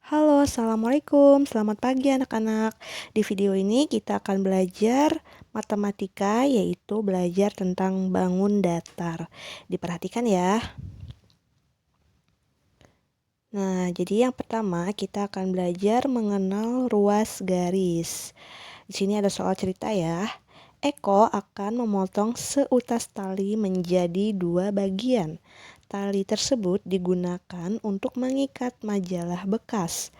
Halo, assalamualaikum. Selamat pagi, anak-anak. Di video ini kita akan belajar matematika, yaitu belajar tentang bangun datar. Diperhatikan ya. Nah, jadi yang pertama kita akan belajar mengenal ruas garis. Di sini ada soal cerita ya. Eko akan memotong seutas tali menjadi 2 bagian. Tali tersebut digunakan untuk mengikat majalah bekas.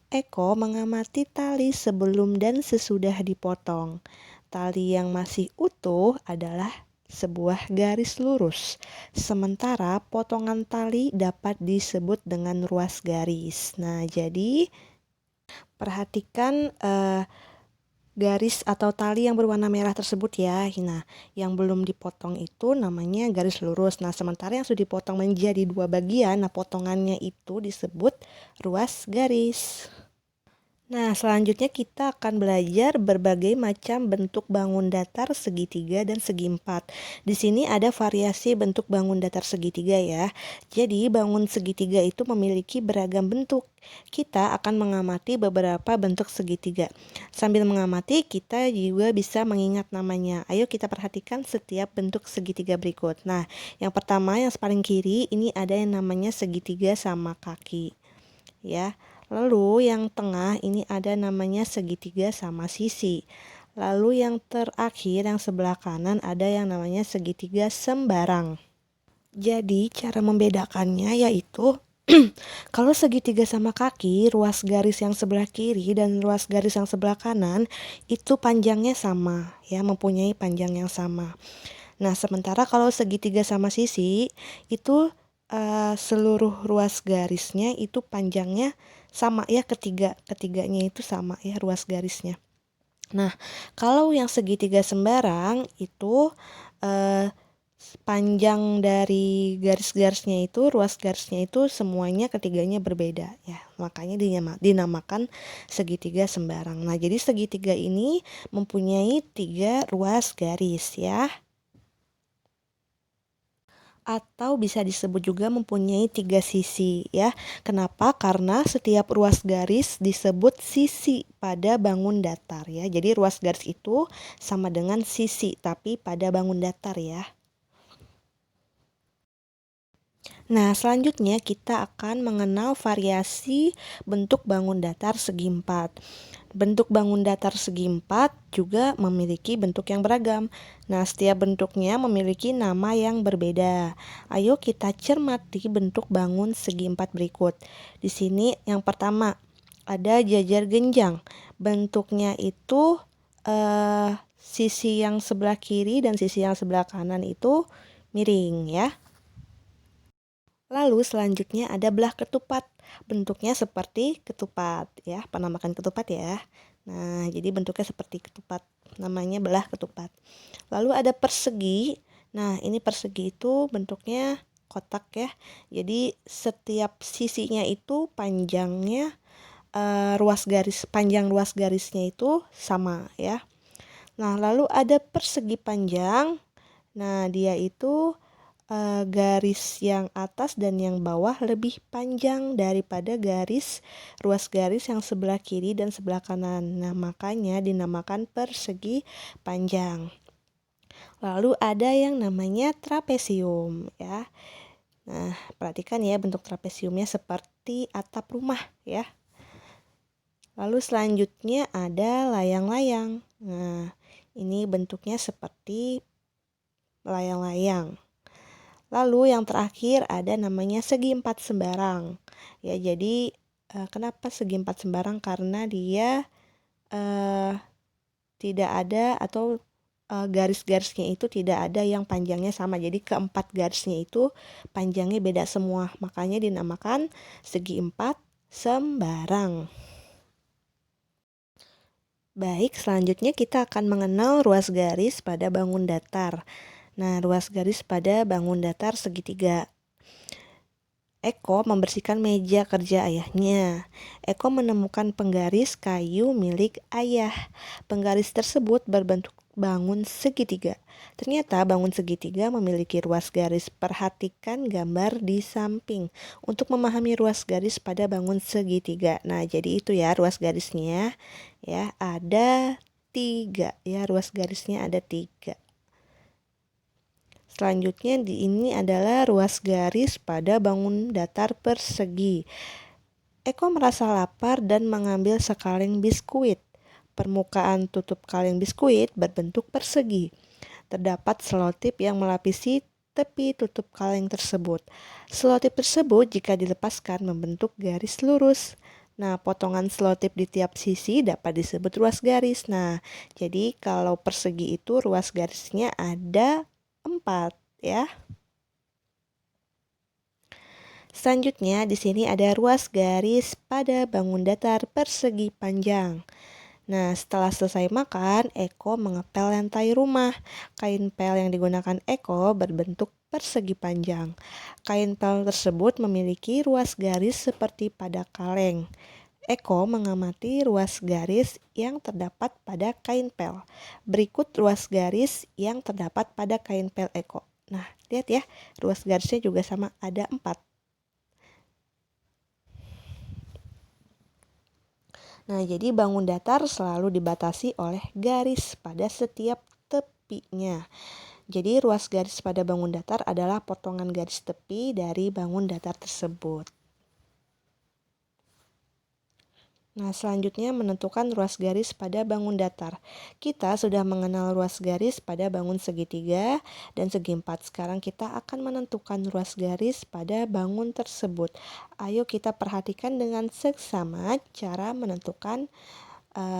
Eko mengamati tali sebelum dan sesudah dipotong. Tali yang masih utuh adalah sebuah garis lurus, sementara potongan tali dapat disebut dengan ruas garis. Nah, jadi perhatikan garis atau tali yang berwarna merah tersebut ya. Nah, yang belum dipotong itu namanya garis lurus. Nah, sementara yang sudah dipotong menjadi 2 bagian, nah potongannya itu disebut ruas garis. Nah, selanjutnya kita akan belajar berbagai macam bentuk bangun datar segitiga dan segi empat. Di sini ada variasi bentuk bangun datar segitiga ya. Jadi, bangun segitiga itu memiliki beragam bentuk. Kita akan mengamati beberapa bentuk segitiga. Sambil mengamati, kita juga bisa mengingat namanya. Ayo kita perhatikan setiap bentuk segitiga berikut. Nah, yang pertama yang paling kiri ini ada yang namanya segitiga sama kaki. Ya. Lalu yang tengah ini ada namanya segitiga sama sisi. Lalu yang terakhir yang sebelah kanan ada yang namanya segitiga sembarang. Jadi cara membedakannya yaitu kalau segitiga sama kaki, ruas garis yang sebelah kiri dan ruas garis yang sebelah kanan itu panjangnya sama ya, mempunyai panjang yang sama. Nah, sementara kalau segitiga sama sisi itu seluruh ruas garisnya itu panjangnya sama ya, ketiganya itu sama ya ruas garisnya. Nah, kalau yang segitiga sembarang itu panjang dari garis-garisnya itu, ruas garisnya itu semuanya ketiganya berbeda ya. Makanya dinamakan segitiga sembarang. Nah, jadi segitiga ini mempunyai 3 ruas garis ya. Atau bisa disebut juga mempunyai 3 sisi ya. Kenapa? Karena setiap ruas garis disebut sisi pada bangun datar ya. Jadi ruas garis itu sama dengan sisi tapi pada bangun datar ya. Nah, selanjutnya kita akan mengenal variasi bentuk bangun datar segi empat. Bentuk bangun datar segi empat juga memiliki bentuk yang beragam. Nah, setiap bentuknya memiliki nama yang berbeda. Ayo kita cermati bentuk bangun segi empat berikut. Di sini yang pertama ada jajar genjang. Bentuknya itu sisi yang sebelah kiri dan sisi yang sebelah kanan itu miring ya. Lalu selanjutnya ada belah ketupat. Bentuknya seperti ketupat ya, penampakan ketupat ya. Nah, jadi bentuknya seperti ketupat. Namanya belah ketupat. Lalu ada persegi. Nah, ini persegi itu bentuknya kotak ya. Jadi setiap sisinya itu panjangnya panjang ruas garisnya itu sama ya. Nah, lalu ada persegi panjang. Nah, dia itu garis yang atas dan yang bawah lebih panjang daripada ruas garis yang sebelah kiri dan sebelah kanan. Nah, makanya dinamakan persegi panjang. Lalu ada yang namanya trapesium ya. Nah, perhatikan ya bentuk trapesiumnya seperti atap rumah ya. Lalu selanjutnya ada layang-layang. Nah, ini bentuknya seperti layang-layang. Lalu yang terakhir ada namanya segi empat sembarang. Ya, jadi kenapa segi empat sembarang? Karena dia tidak ada atau garis-garisnya itu tidak ada yang panjangnya sama. Jadi keempat garisnya itu panjangnya beda semua. Makanya dinamakan segi empat sembarang. Baik, selanjutnya kita akan mengenal ruas garis pada bangun datar. Nah, ruas garis pada bangun datar segitiga. Eko membersihkan meja kerja ayahnya. Eko menemukan penggaris kayu milik ayah. Penggaris tersebut bangun segitiga. Ternyata bangun segitiga memiliki ruas garis. Perhatikan gambar di samping untuk memahami ruas garis pada bangun segitiga. Nah, jadi itu ya ruas garisnya. Ya, ada 3 ya, ruas garisnya ada 3. Selanjutnya ini adalah ruas garis pada bangun datar persegi. Eko merasa lapar dan mengambil sekaleng biskuit. Permukaan tutup kaleng biskuit berbentuk persegi. Terdapat selotip yang melapisi tepi tutup kaleng tersebut. Selotip tersebut jika dilepaskan membentuk garis lurus. Nah, potongan selotip di tiap sisi dapat disebut ruas garis. Nah, jadi kalau persegi itu ruas garisnya ada 4 ya. Selanjutnya di sini ada ruas garis pada bangun datar persegi panjang. Nah, setelah selesai makan, Eko mengepel lantai rumah. Kain pel yang digunakan Eko berbentuk persegi panjang. Kain pel tersebut memiliki ruas garis seperti pada kaleng. Eko mengamati ruas garis yang terdapat pada kain pel. Berikut ruas garis yang terdapat pada kain pel Eko. Nah, lihat ya, ruas garisnya juga sama, ada 4. Nah, jadi bangun datar selalu dibatasi oleh garis pada setiap tepinya. Jadi ruas garis pada bangun datar adalah potongan garis tepi dari bangun datar tersebut. Nah, selanjutnya menentukan ruas garis pada bangun datar. Kita sudah mengenal ruas garis pada bangun segitiga dan segi 4. Sekarang kita akan menentukan ruas garis pada bangun tersebut. Ayo kita perhatikan dengan seksama cara menentukan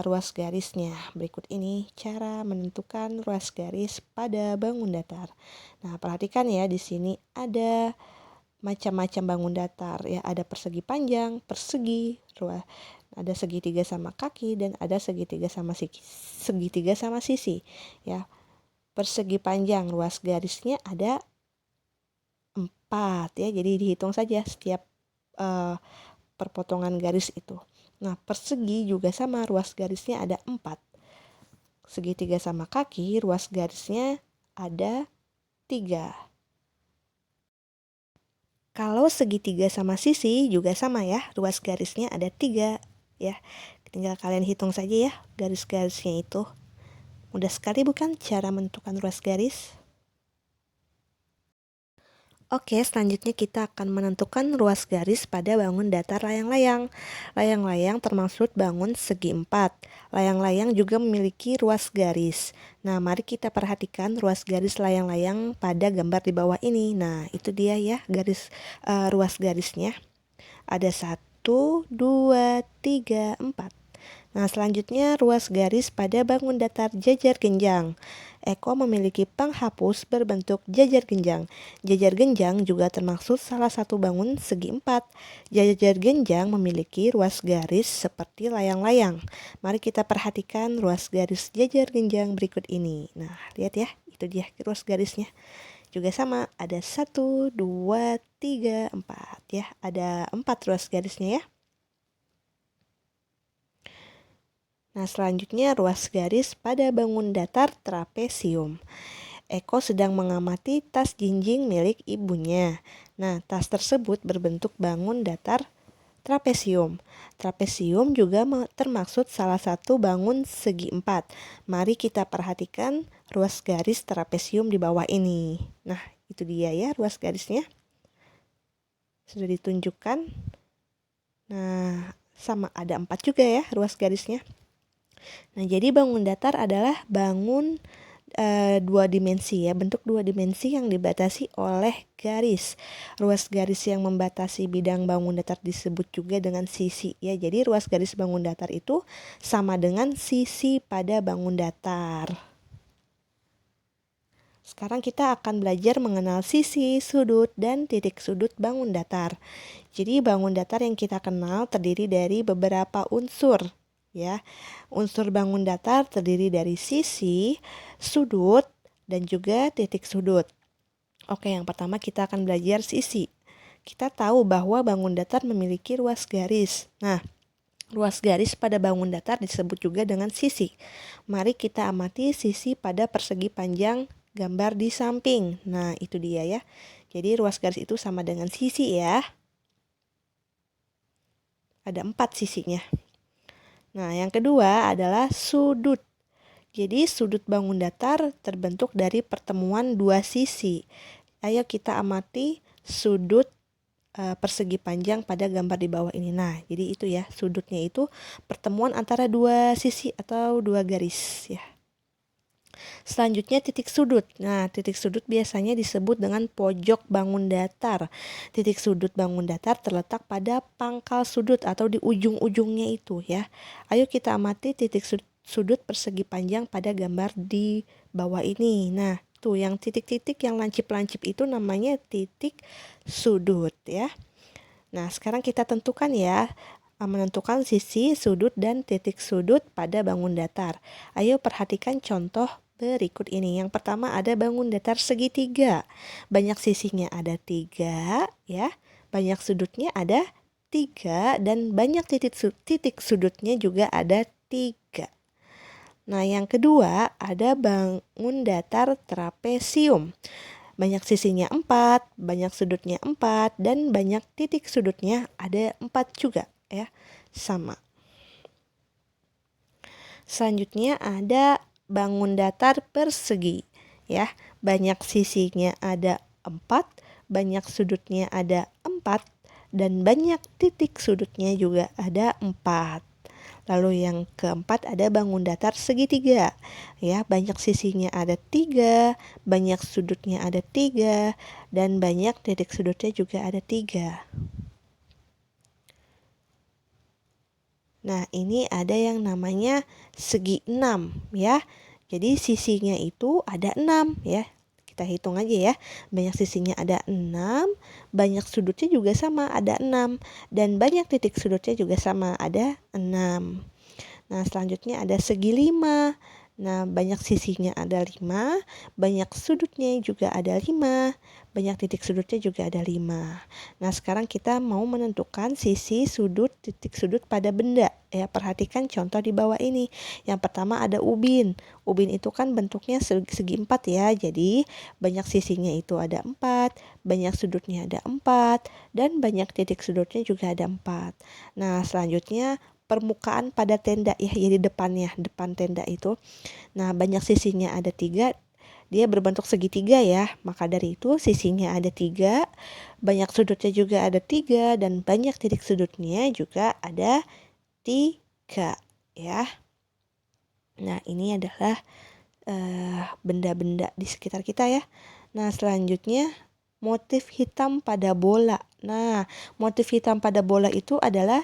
ruas garisnya. Berikut ini cara menentukan ruas garis pada bangun datar. Nah, perhatikan ya, di sini ada macam-macam bangun datar ya, ada persegi panjang, persegi, ada segitiga sama kaki, dan ada segitiga sama sisi ya. Persegi panjang ruas garisnya ada 4 ya, jadi dihitung saja setiap perpotongan garis itu. Nah, persegi juga sama, ruas garisnya ada 4. Segitiga sama kaki, ruas garisnya ada 3. Kalau segitiga sama sisi juga sama ya, ruas garisnya ada 3 ya. Tinggal kalian hitung saja ya garis-garisnya itu. Mudah sekali bukan cara menentukan ruas garis? Oke, selanjutnya kita akan menentukan ruas garis pada bangun datar layang-layang. Layang-layang termaksud bangun segi 4. Layang-layang juga memiliki ruas garis. Nah, mari kita perhatikan ruas garis layang-layang pada gambar di bawah ini. Nah, itu dia ya ruas garisnya. Ada 1, 2, 3, 4. Nah, selanjutnya ruas garis pada bangun datar jajar genjang. Eko memiliki penghapus berbentuk jajar genjang. Jajar genjang juga termaksud salah satu bangun segi 4. Jajar genjang memiliki ruas garis seperti layang-layang. Mari kita perhatikan ruas garis jajar genjang berikut ini. Nah, lihat ya, itu dia ruas garisnya. Juga sama, ada 1, 2, 3, 4 ya. Ada 4 ruas garisnya ya. Nah, selanjutnya ruas garis pada bangun datar trapesium. Eko sedang mengamati tas jinjing milik ibunya. Nah, tas tersebut berbentuk bangun datar trapesium. Trapesium juga termaksud salah satu bangun segi 4. Mari kita perhatikan ruas garis trapesium di bawah ini. Nah, itu dia ya ruas garisnya. Sudah ditunjukkan. Nah, sama ada 4 juga ya ruas garisnya. Nah, jadi bangun datar adalah bangun 2 dimensi ya, bentuk 2 dimensi yang dibatasi oleh garis. Ruas garis yang membatasi bidang bangun datar disebut juga dengan sisi ya. Jadi ruas garis bangun datar itu sama dengan sisi pada bangun datar. Sekarang kita akan belajar mengenal sisi, sudut, dan titik sudut bangun datar. Jadi bangun datar yang kita kenal terdiri dari beberapa unsur ya. Unsur bangun datar terdiri dari sisi, sudut, dan juga titik sudut. Oke, yang pertama kita akan belajar sisi. Kita tahu bahwa bangun datar memiliki ruas garis. Nah, Ruas garis pada bangun datar disebut juga dengan sisi. Mari kita amati sisi pada persegi panjang gambar di samping. Nah, itu dia ya. Jadi ruas garis itu sama dengan sisi ya. Ada 4 sisinya. Nah, yang kedua adalah sudut. Jadi sudut bangun datar terbentuk dari pertemuan dua sisi. Ayo kita amati sudut persegi panjang pada gambar di bawah ini. Nah, jadi itu ya, sudutnya itu pertemuan antara dua sisi atau dua garis ya. Selanjutnya titik sudut. Nah, titik sudut biasanya disebut dengan pojok bangun datar. Titik sudut bangun datar terletak pada pangkal sudut atau di ujung-ujungnya itu ya. Ayo kita amati titik sudut persegi panjang pada gambar di bawah ini. Nah, tuh yang titik-titik yang lancip-lancip itu namanya titik sudut ya. Nah, sekarang kita tentukan ya, menentukan sisi, sudut, dan titik sudut pada bangun datar. Ayo perhatikan contoh berikut ini. Yang pertama ada bangun datar segitiga. Banyak sisinya ada 3 ya. Banyak sudutnya ada 3 dan banyak titik sudutnya juga ada 3. Nah, yang kedua ada bangun datar trapesium. Banyak sisinya 4, banyak sudutnya 4, dan banyak titik sudutnya ada 4 juga ya, sama. Selanjutnya ada bangun datar persegi ya. Banyak sisinya ada 4, banyak sudutnya ada 4, dan banyak titik sudutnya juga ada 4. Lalu yang keempat ada bangun datar segitiga ya, banyak sisinya ada 3, banyak sudutnya ada 3, dan banyak titik sudutnya juga ada 3. Nah, ini ada yang namanya segi 6 ya. Jadi sisinya itu ada 6 ya. Kita hitung aja ya. Banyak sisinya ada 6, banyak sudutnya juga sama ada 6, dan banyak titik sudutnya juga sama ada 6. Nah, selanjutnya ada segi 5. Nah, banyak sisinya ada 5, banyak sudutnya juga ada 5, banyak titik sudutnya juga ada 5. Nah, sekarang kita mau menentukan sisi, sudut, titik sudut pada benda. Ya, perhatikan contoh di bawah ini. Yang pertama ada ubin. Ubin itu kan bentuknya segi 4 ya. Jadi, banyak sisinya itu ada 4, banyak sudutnya ada 4, dan banyak titik sudutnya juga ada 4. Nah, selanjutnya permukaan pada tenda ya, jadi depan tenda itu. Nah, banyak sisinya ada 3, dia berbentuk segitiga ya, maka dari itu sisinya ada 3, banyak sudutnya juga ada 3, dan banyak titik sudutnya juga ada 3 ya. Nah, ini adalah benda-benda di sekitar kita ya. Nah, selanjutnya motif hitam pada bola. Nah, motif hitam pada bola itu adalah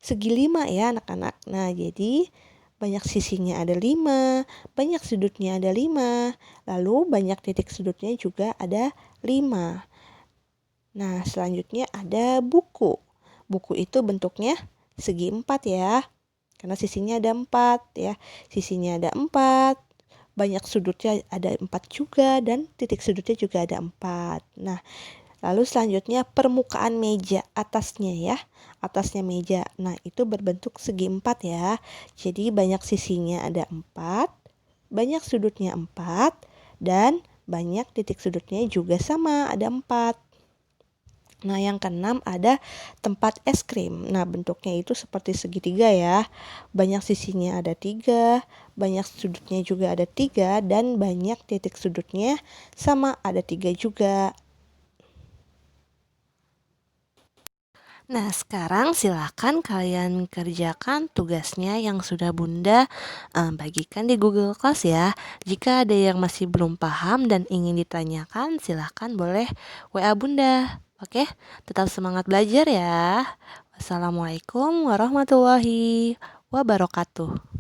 segi 5 ya anak-anak. Nah, jadi banyak sisinya ada 5, banyak sudutnya ada 5, lalu banyak titik sudutnya juga ada 5. Nah, selanjutnya ada buku. Buku itu bentuknya segi 4 ya, karena sisinya ada 4 ya. Sisinya ada 4, banyak sudutnya ada 4 juga, dan titik sudutnya juga ada 4. Nah, lalu selanjutnya permukaan meja atasnya ya. Atasnya meja. Nah, itu berbentuk segi 4 ya. Jadi banyak sisinya ada 4, banyak sudutnya 4, dan banyak titik sudutnya juga sama ada 4. Nah, yang keenam ada tempat es krim. Nah, bentuknya itu seperti segitiga ya. Banyak sisinya ada 3, banyak sudutnya juga ada 3, dan banyak titik sudutnya sama ada 3 juga. Nah, sekarang silakan kalian kerjakan tugasnya yang sudah Bunda bagikan di Google Class ya. Jika ada yang masih belum paham dan ingin ditanyakan, silakan boleh WA Bunda. Oke, tetap semangat belajar ya. Wassalamualaikum warahmatullahi wabarakatuh.